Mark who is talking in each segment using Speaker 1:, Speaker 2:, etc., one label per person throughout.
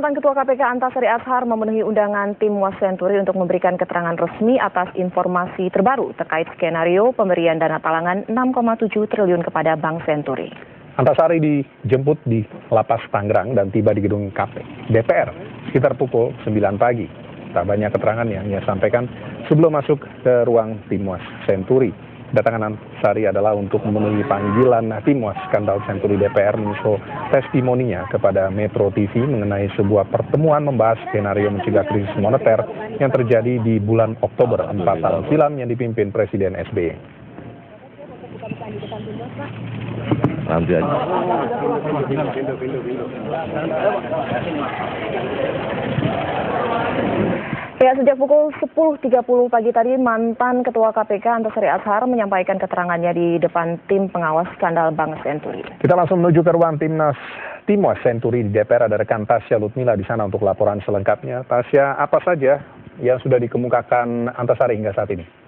Speaker 1: Mantan Ketua KPK Antasari Azhar memenuhi undangan tim Was Senturi untuk memberikan keterangan resmi atas informasi terbaru terkait skenario pemberian dana talangan 6,7 triliun kepada Bank Senturi.
Speaker 2: Antasari dijemput di Lapas Tangerang dan tiba di gedung DPR sekitar pukul 9 pagi. Tak banyak keterangan yang ia sampaikan sebelum masuk ke ruang tim Was Senturi. Kedatangan Antasari adalah untuk memenuhi panggilan tim Was skandal Senturi DPR menyusul testimoninya kepada Metro TV mengenai sebuah pertemuan membahas skenario mencegah krisis moneter yang terjadi di bulan Oktober 4 tahun silam yang dipimpin Presiden SBY.
Speaker 3: Nanti aja.
Speaker 1: Ya, sejak pukul 10.30 pagi tadi, mantan Ketua KPK Antasari Azhar menyampaikan keterangannya di depan tim pengawas skandal Bank Senturi.
Speaker 2: Kita langsung menuju ke ruang tim Was Senturi di DPR. Ada rekan Tasya Lutmila di sana untuk laporan selengkapnya. Tasya, apa saja yang sudah dikemukakan Antasari hingga saat ini?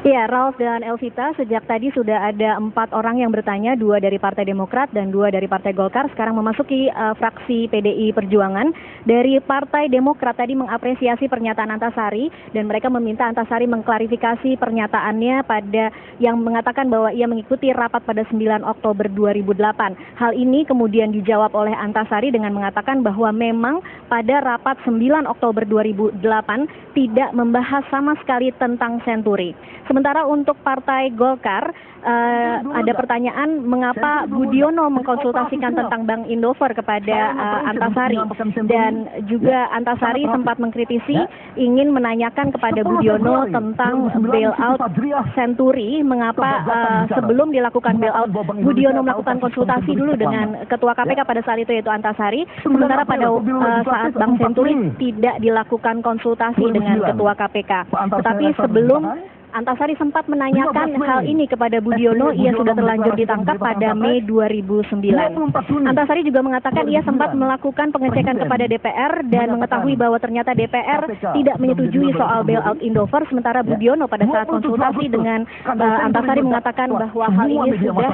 Speaker 4: Ya, Ralf dan Elvita, sejak tadi sudah ada 4 orang yang bertanya, 2 dari Partai Demokrat dan 2 dari Partai Golkar, sekarang memasuki fraksi PDI Perjuangan. Dari Partai Demokrat tadi mengapresiasi pernyataan Antasari dan mereka meminta Antasari mengklarifikasi pernyataannya pada yang mengatakan bahwa ia mengikuti rapat pada 9 Oktober 2008. Hal ini kemudian dijawab oleh Antasari dengan mengatakan bahwa memang pada rapat 9 Oktober 2008 tidak membahas sama sekali tentang Senturi. Sementara untuk Partai Golkar, ada pertanyaan mengapa Budiono mengkonsultasikan tentang Bank Indover kepada Antasari. Dan juga Antasari sempat mengkritisi ingin menanyakan kepada Budiono tentang bailout Senturi. Mengapa sebelum dilakukan bailout, Budiono melakukan konsultasi dulu dengan Ketua KPK pada saat itu, yaitu Antasari. Sementara pada saat Bank Senturi tidak dilakukan konsultasi dengan Ketua KPK. Tetapi sebelum Antasari sempat menanyakan hal ini kepada Budiono, ia sudah terlanjur ditangkap pada Mei 2009. Antasari juga mengatakan ia sempat melakukan pengecekan kepada DPR dan mengetahui bahwa ternyata DPR tidak menyetujui soal bailout Indover, sementara Budiono pada saat konsultasi dengan Antasari mengatakan bahwa hal ini sudah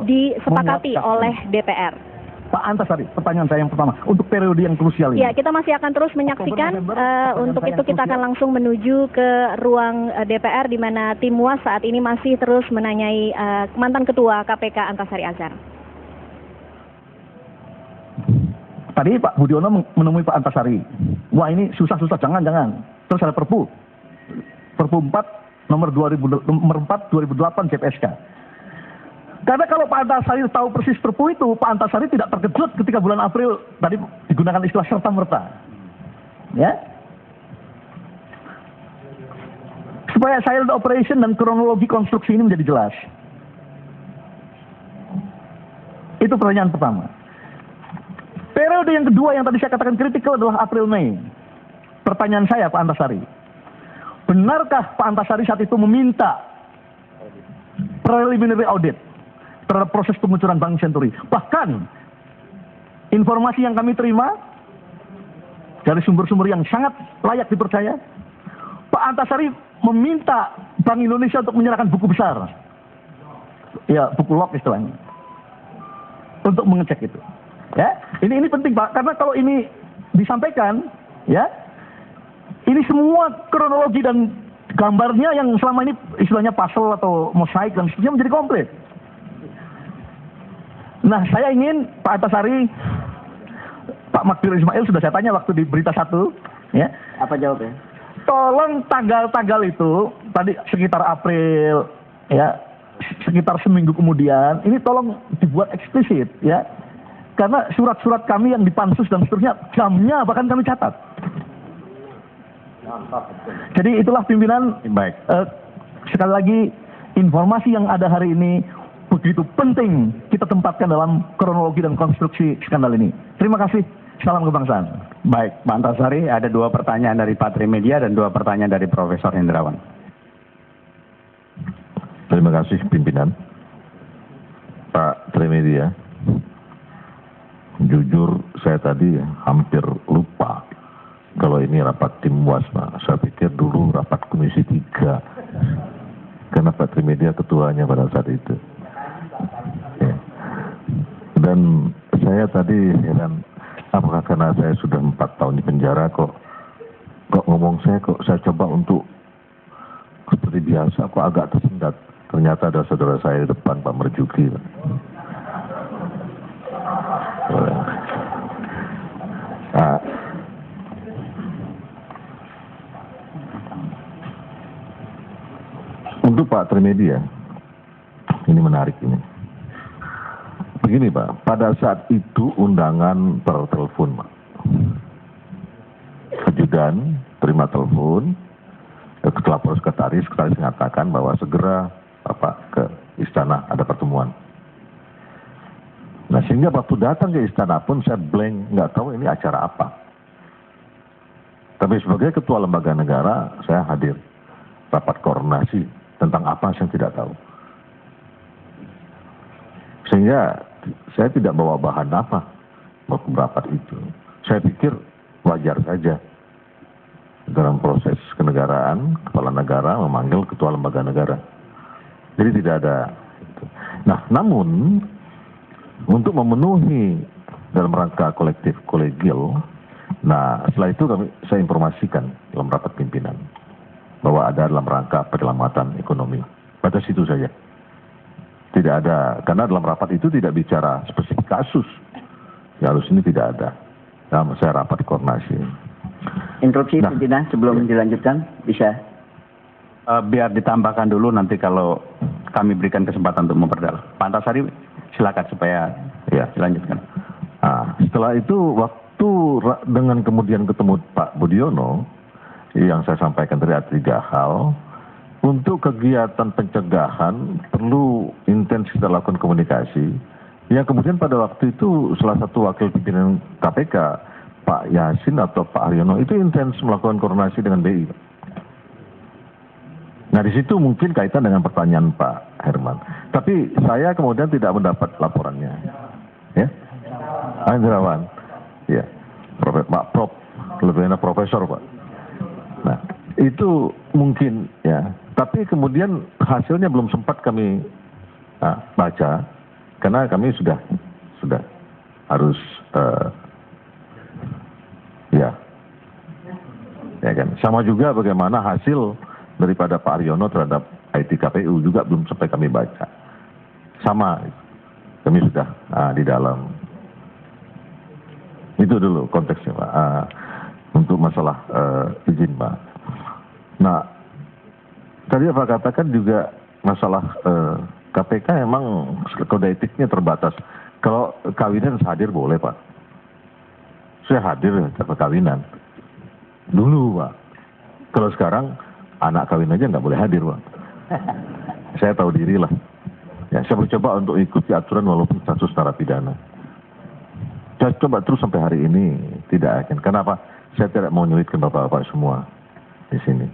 Speaker 4: disepakati oleh DPR.
Speaker 3: Pak Antasari, pertanyaan saya yang pertama, untuk periode yang krusial ini.
Speaker 4: Ya, kita masih akan terus menyaksikan. Untuk itu kita akan langsung menuju ke ruang DPR di mana tim Was saat ini masih terus menanyai mantan Ketua KPK Antasari Azhar.
Speaker 3: Tadi Pak Budiono menemui Pak Antasari. Wah, ini susah-susah, jangan. Terus ada Perpu 4 nomor 4 2008 CPSK. Karena kalau Pak Antasari tahu persis Perpu itu, Pak Antasari tidak terkejut ketika bulan April tadi digunakan istilah serta-merta. Ya. Supaya silent operation dan kronologi konstruksi ini menjadi jelas. Itu pertanyaan pertama. Periode yang kedua yang tadi saya katakan kritikal adalah April-Mei. Pertanyaan saya Pak Antasari, benarkah Pak Antasari saat itu meminta preliminary audit terhadap proses pengucuran Bank Senturi? Bahkan informasi yang kami terima dari sumber-sumber yang sangat layak dipercaya, Pak Antasari meminta Bank Indonesia untuk menyerahkan buku besar, ya buku log istilahnya, untuk mengecek itu. Ya, ini penting Pak, karena kalau ini disampaikan, ya, ini semua kronologi dan gambarnya yang selama ini istilahnya puzzle atau mosaik dan seterusnya menjadi komplit. Nah, saya ingin Pak Antasari, Pak Magdir Ismail sudah saya tanya waktu di Berita 1, ya.
Speaker 5: Apa jawabnya?
Speaker 3: Tolong tanggal-tanggal itu, tadi sekitar April, ya, sekitar seminggu kemudian, ini tolong dibuat eksplisit, ya. Karena surat-surat kami yang dipansus dan seterusnya, jamnya bahkan kami catat. Jadi itulah pimpinan.
Speaker 2: Baik.
Speaker 3: Sekali lagi, informasi yang ada hari ini begitu penting kita tempatkan dalam kronologi dan konstruksi skandal ini. Terima kasih. Salam kebangsaan.
Speaker 5: Baik, Pak Antasari, ada 2 pertanyaan dari Pak Trimedia dan 2 pertanyaan dari Profesor Hendrawan.
Speaker 6: Terima kasih pimpinan. Pak Trimedia, jujur saya tadi hampir lupa kalau ini rapat tim Was, Pak. Saya pikir dulu rapat Komisi 3. Karena Pak Trimedia ketuanya pada saat itu. Dan saya tadi heran, apakah karena saya sudah 4 tahun di penjara kok ngomong saya coba untuk seperti biasa kok agak tersendat. Ternyata ada saudara saya di depan, Pak Marjuki. Nah, untuk Pak Trimedia, ini menarik ini. Begini Pak, pada saat itu undangan per telepon Pak. Ajudan terima telepon, ketua sekretaris mengatakan bahwa segera Bapak ke istana ada pertemuan. Nah sehingga waktu datang ke istana pun saya blank, nggak tahu ini acara apa. Tapi sebagai ketua lembaga negara saya hadir rapat koordinasi tentang apa saya tidak tahu. Sehingga saya tidak bawa bahan apa waktu rapat itu. Saya pikir wajar saja dalam proses kenegaraan, kepala negara memanggil ketua lembaga negara. Jadi tidak ada. Nah, namun untuk memenuhi dalam rangka kolektif kolegial, nah setelah itu saya informasikan dalam rapat pimpinan bahwa ada dalam rangka penyelamatan ekonomi. Pada situ saja. Tidak ada, karena dalam rapat itu tidak bicara spesifik kasus. Ya harus ini tidak ada. Nah, saya rapat koordinasi.
Speaker 5: Interupsi pimpinan sebelum dilanjutkan, bisa? Biar ditambahkan dulu nanti kalau kami berikan kesempatan untuk memperdalam. Pak Antasari, silakan supaya dilanjutkan.
Speaker 6: Nah, setelah itu waktu dengan kemudian ketemu Pak Budiono, yang saya sampaikan tadi ada 3 hal. Untuk kegiatan pencegahan perlu intens kita lakukan komunikasi. Yang kemudian pada waktu itu salah satu wakil pimpinan KPK, Pak Yasin atau Pak Haryono itu intens melakukan koordinasi dengan BI. Nah di situ mungkin kaitan dengan pertanyaan Pak Herman. Tapi saya kemudian tidak mendapat laporannya. Ya, Indrawan. Ya, Pak Prof, lebih enak Profesor Pak. Nah itu mungkin ya. Tapi kemudian hasilnya belum sempat kami baca karena kami sudah harus ya kan. Sama juga bagaimana hasil daripada Pak Aryono terhadap IT KPU juga belum sampai kami baca. Sama, kami sudah di dalam. Itu dulu konteksnya Pak. Untuk masalah izin Pak. Nah. Tadi Pak katakan juga masalah KPK emang kode etiknya terbatas. Kalau kawinan hadir boleh Pak. Saya hadir dapat kawinan. Dulu Pak. Kalau sekarang anak kawin aja nggak boleh hadir Pak. Saya tahu diri lah. Ya, saya mencoba untuk ikuti aturan walaupun status narapidana. Saya coba terus sampai hari ini tidak yakin. Kenapa? Saya tidak mau nyulitkan bapak-bapak semua di sini.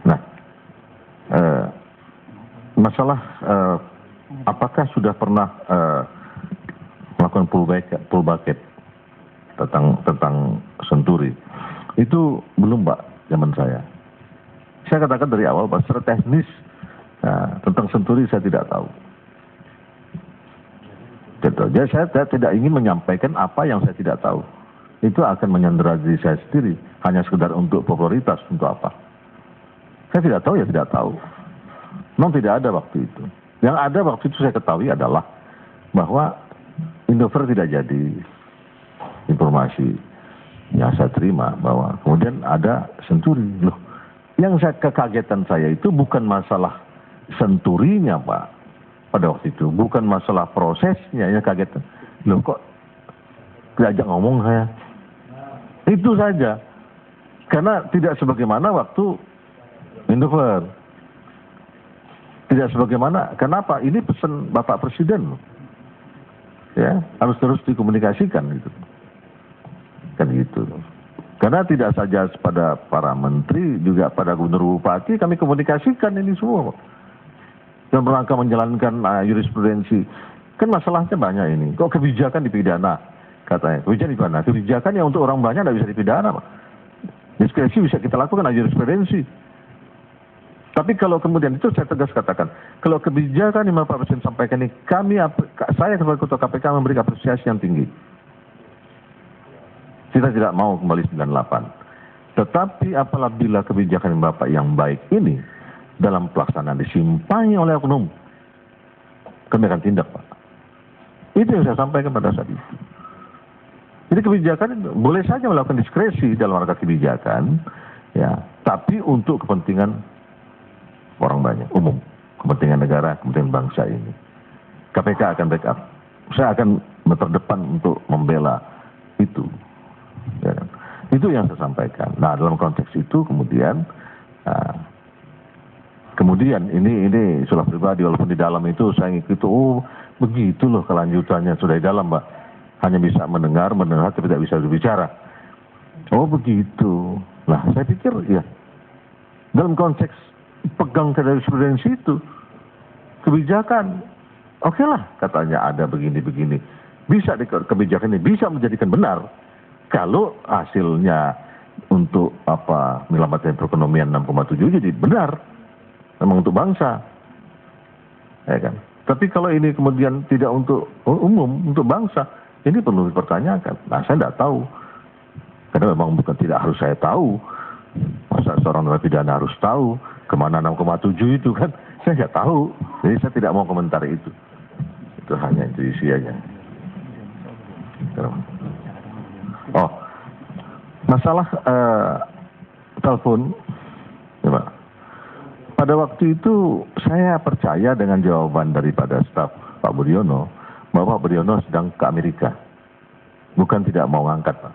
Speaker 6: Nah. Masalah apakah sudah pernah melakukan pull bucket tentang Senturi? Itu belum Pak zaman saya. Saya katakan dari awal Pak, secara teknis tentang Senturi saya tidak tahu. Jadi saya tidak ingin menyampaikan apa yang saya tidak tahu. Itu akan menyandera diri saya sendiri. Hanya sekedar untuk popularitas, untuk apa? Saya tidak tahu ya tidak tahu. Memang tidak ada waktu itu. Yang ada waktu itu saya ketahui adalah bahwa Indover tidak jadi. Informasi yang saya terima bahwa kemudian ada Senturi. Loh, yang kekagetan saya itu bukan masalah Senturinya Pak. Pada waktu itu bukan masalah prosesnya yang kagetan. Loh kok diajak ngomong saya. Itu saja. Karena tidak sebagaimana waktu Indover. Tidak sebagaimana, kenapa? Ini pesan Bapak Presiden. Ya, harus terus dikomunikasikan gitu. Kan gitu. Karena tidak saja pada para menteri, juga pada gubernur bupati kami komunikasikan ini semua. Dalam rangka menjalankan jurisprudensi. Kan masalahnya banyak ini. Kok kebijakan dipidana? Katanya, kebijakan dipidana. Kebijakan yang untuk orang banyak tidak bisa dipidana, Pak. Diskresi bisa kita lakukan jurisprudensi. Tapi kalau kemudian itu saya tegas katakan, kalau kebijakan yang Bapak Presiden sampaikan ini, saya sebagai ketua KPK memberi apresiasi yang tinggi. Kita tidak mau kembali 98. Tetapi apabila kebijakan Bapak yang baik ini dalam pelaksanaan disimpangi oleh oknum, kami akan tindak, Pak. Itu yang saya sampaikan pada saat itu. Jadi kebijakan boleh saja melakukan diskresi dalam rangka kebijakan, ya, tapi untuk kepentingan orang banyak, umum, kepentingan negara, kepentingan bangsa ini. KPK akan backup. Saya akan terdepan untuk membela itu. Ya kan? Itu yang saya sampaikan. Nah, dalam konteks itu kemudian ini sudah pribadi, walaupun di dalam itu saya ngikut, oh begitu loh kelanjutannya, sudah di dalam, Mbak. Hanya bisa mendengar tapi tidak bisa berbicara. Oh begitu. Nah, saya pikir ya, dalam konteks pegang ke jurisprudensi itu, kebijakan, oke lah katanya ada begini-begini. Bisa kebijakan ini bisa menjadikan benar kalau hasilnya untuk menyelamatkan perekonomian 6,7 jadi benar, memang untuk bangsa, ya kan. Tapi kalau ini kemudian tidak untuk umum, untuk bangsa, ini perlu dipertanyakan. Nah, saya tidak tahu, karena memang bukan tidak harus saya tahu. Masa seorang narapidana harus tahu kemana 6,7 itu kan? Saya nggak tahu, jadi saya tidak mau komentar itu. Itu hanya intuisinya. Oh, masalah telepon, ya, Pak. Pada waktu itu saya percaya dengan jawaban daripada staf Pak Budiono bahwa Pak Budiono sedang ke Amerika, bukan tidak mau ngangkat, Pak.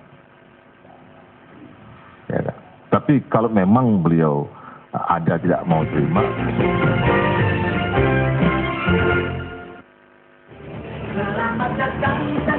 Speaker 6: Ya, kan? Tapi kalau memang beliau ada tidak mau terima. Selamat datang.